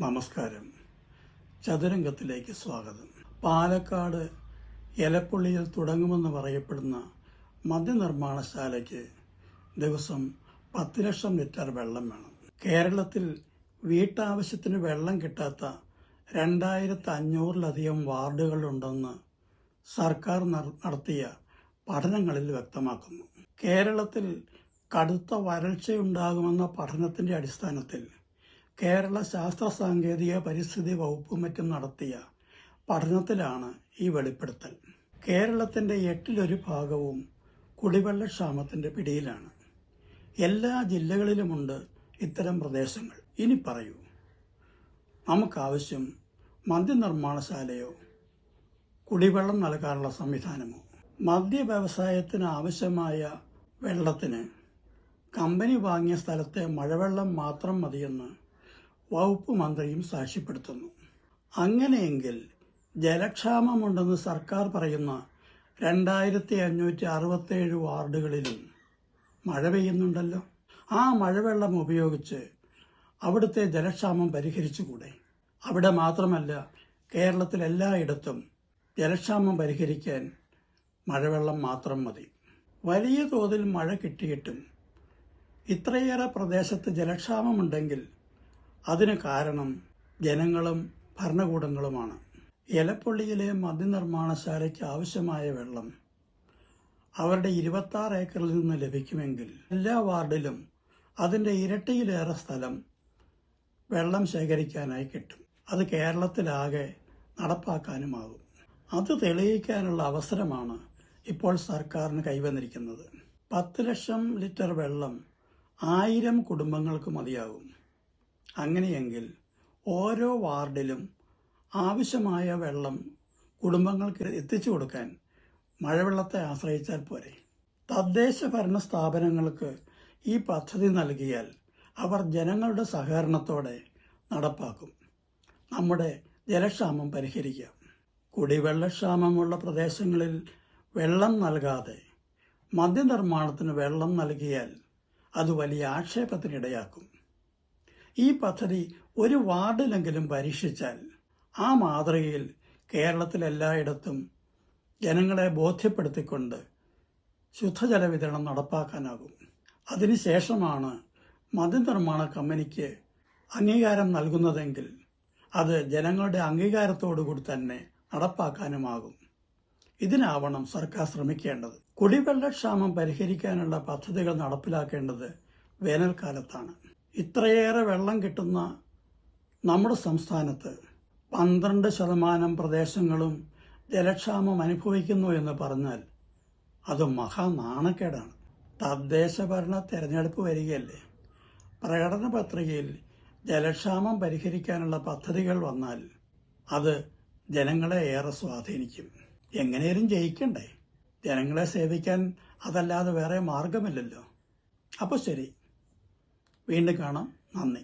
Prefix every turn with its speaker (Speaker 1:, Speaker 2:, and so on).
Speaker 1: നമസ്കാരം. ചതുരംഗത്തിലേക്ക് സ്വാഗതം. പാലക്കാട് എലപ്പുള്ളിയിൽ തുടങ്ങുമെന്ന് പറയപ്പെടുന്ന മദ്യനിർമ്മാണശാലയ്ക്ക് ദിവസം 10 ലക്ഷം ലിറ്റർ വെള്ളം വേണം. കേരളത്തിൽ വീട്ടാവശ്യത്തിന് വെള്ളം കിട്ടാത്ത 2500-ലധികം വാർഡുകളുണ്ടെന്ന് സർക്കാർ നടത്തിയ പഠനങ്ങളിൽ വ്യക്തമാക്കുന്നു. കേരളത്തിൽ കടുത്ത വരൾച്ചയുണ്ടാകുമെന്ന പഠനത്തിന്റെ അടിസ്ഥാനത്തിൽ കേരള ശാസ്ത്ര സാങ്കേതിക പരിസ്ഥിതി വകുപ്പും മറ്റും നടത്തിയ പഠനത്തിലാണ് ഈ വെളിപ്പെടുത്തൽ. കേരളത്തിന്റെ 8-1 ഭാഗവും കുടിവെള്ളക്ഷാമത്തിന്റെ പിടിയിലാണ്. എല്ലാ ജില്ലകളിലുമുണ്ട് ഇത്തരം പ്രദേശങ്ങൾ. ഇനി പറയൂ, നമുക്കാവശ്യം മദ്യനിർമ്മാണശാലയോ കുടിവെള്ളം നൽകാനുള്ള സംവിധാനമോ? മദ്യ വ്യവസായത്തിന് ആവശ്യമായ വെള്ളത്തിന് കമ്പനി വാങ്ങിയ സ്ഥലത്തെ മഴവെള്ളം മാത്രം മതിയെന്ന് വകുപ്പ് മന്ത്രിയും സാക്ഷ്യപ്പെടുത്തുന്നു. അങ്ങനെയെങ്കിൽ ജലക്ഷാമമുണ്ടെന്ന് സർക്കാർ പറയുന്ന 2567 വാർഡുകളിലും മഴ പെയ്യുന്നുണ്ടല്ലോ. ആ മഴവെള്ളം ഉപയോഗിച്ച് അവിടുത്തെ ജലക്ഷാമം പരിഹരിച്ചുകൂടെ? അവിടെ മാത്രമല്ല, കേരളത്തിൽ എല്ലായിടത്തും ജലക്ഷാമം പരിഹരിക്കാൻ മഴവെള്ളം മാത്രം മതി. വലിയ തോതിൽ മഴ കിട്ടിയിട്ടും ഇത്രയേറെ പ്രദേശത്ത് ജലക്ഷാമമുണ്ടെങ്കിൽ അതിന് കാരണം ജനങ്ങളും ഭരണകൂടങ്ങളുമാണ്. എലപ്പുള്ളിയിലെ മദ്യനിർമ്മാണശാലയ്ക്ക് ആവശ്യമായ വെള്ളം അവരുടെ 26 ഏക്കറിൽ നിന്ന് ലഭിക്കുമെങ്കിൽ എല്ലാ വാർഡിലും അതിന്റെ ഇരട്ടിയിലേറെ സ്ഥലം വെള്ളം ശേഖരിക്കാനായി കിട്ടും. അത് കേരളത്തിലാകെ നടപ്പാക്കാനുമാകും. അത് തെളിയിക്കാനുള്ള അവസരമാണ് ഇപ്പോൾ സർക്കാരിന് കൈവന്നിരിക്കുന്നത്. 10 ലക്ഷം ലിറ്റർ വെള്ളം 1000 കുടുംബങ്ങൾക്ക് മതിയാകും. അങ്ങനെയെങ്കിൽ ഓരോ വാർഡിലും ആവശ്യമായ വെള്ളം കുടുംബങ്ങൾക്ക് എത്തിച്ചു കൊടുക്കാൻ മഴവെള്ളത്തെ ആശ്രയിച്ചാൽ പോരെ? തദ്ദേശ ഭരണ സ്ഥാപനങ്ങൾക്ക് ഈ പദ്ധതി നൽകിയാൽ അവർ ജനങ്ങളുടെ സഹകരണത്തോടെ നടപ്പാക്കും. നമ്മുടെ ജലക്ഷാമം പരിഹരിക്കാം. കുടിവെള്ളക്ഷാമമുള്ള പ്രദേശങ്ങളിൽ വെള്ളം നൽകാതെ മദ്യനിർമ്മാണത്തിന് വെള്ളം നൽകിയാൽ അത് വലിയ ആക്ഷേപത്തിനിടയാക്കും. ഈ പദ്ധതി ഒരു വാർഡിലെങ്കിലും പരീക്ഷിച്ചാൽ ആ മാതൃകയിൽ കേരളത്തിലെല്ലായിടത്തും ജനങ്ങളെ ബോധ്യപ്പെടുത്തിക്കൊണ്ട് ശുദ്ധജല വിതരണം നടപ്പാക്കാനാകും. അതിനുശേഷമാണ് മദ്യനിർമ്മാണ കമ്പനിക്ക് അംഗീകാരം നൽകുന്നതെങ്കിൽ അത് ജനങ്ങളുടെ അംഗീകാരത്തോടുകൂടി തന്നെ നടപ്പാക്കാനുമാകും. ഇതിനാവണം സർക്കാർ ശ്രമിക്കേണ്ടത്. കുടിവെള്ളക്ഷാമം പരിഹരിക്കാനുള്ള പദ്ധതികൾ നടപ്പിലാക്കേണ്ടത് വേനൽക്കാലത്താണ്. ഇത്രയേറെ വെള്ളം കിട്ടുന്ന നമ്മുടെ സംസ്ഥാനത്ത് 12% പ്രദേശങ്ങളും ജലക്ഷാമം അനുഭവിക്കുന്നു എന്ന് പറഞ്ഞാൽ അത് മഹാനാണക്കേടാണ്. തദ്ദേശ ഭരണ തെരഞ്ഞെടുപ്പ് വരികയല്ലേ. പ്രകടന പത്രികയിൽ ജലക്ഷാമം പരിഹരിക്കാനുള്ള പദ്ധതികൾ വന്നാൽ അത് ജനങ്ങളെ ഏറെ സ്വാധീനിക്കും. എങ്ങനെയും ജയിക്കണ്ടേ? ജനങ്ങളെ സേവിക്കാൻ അതല്ലാതെ വേറെ മാർഗമില്ലല്ലോ. അപ്പോൾ ശരി, വീണ്ടും കാണാം. നന്ദി.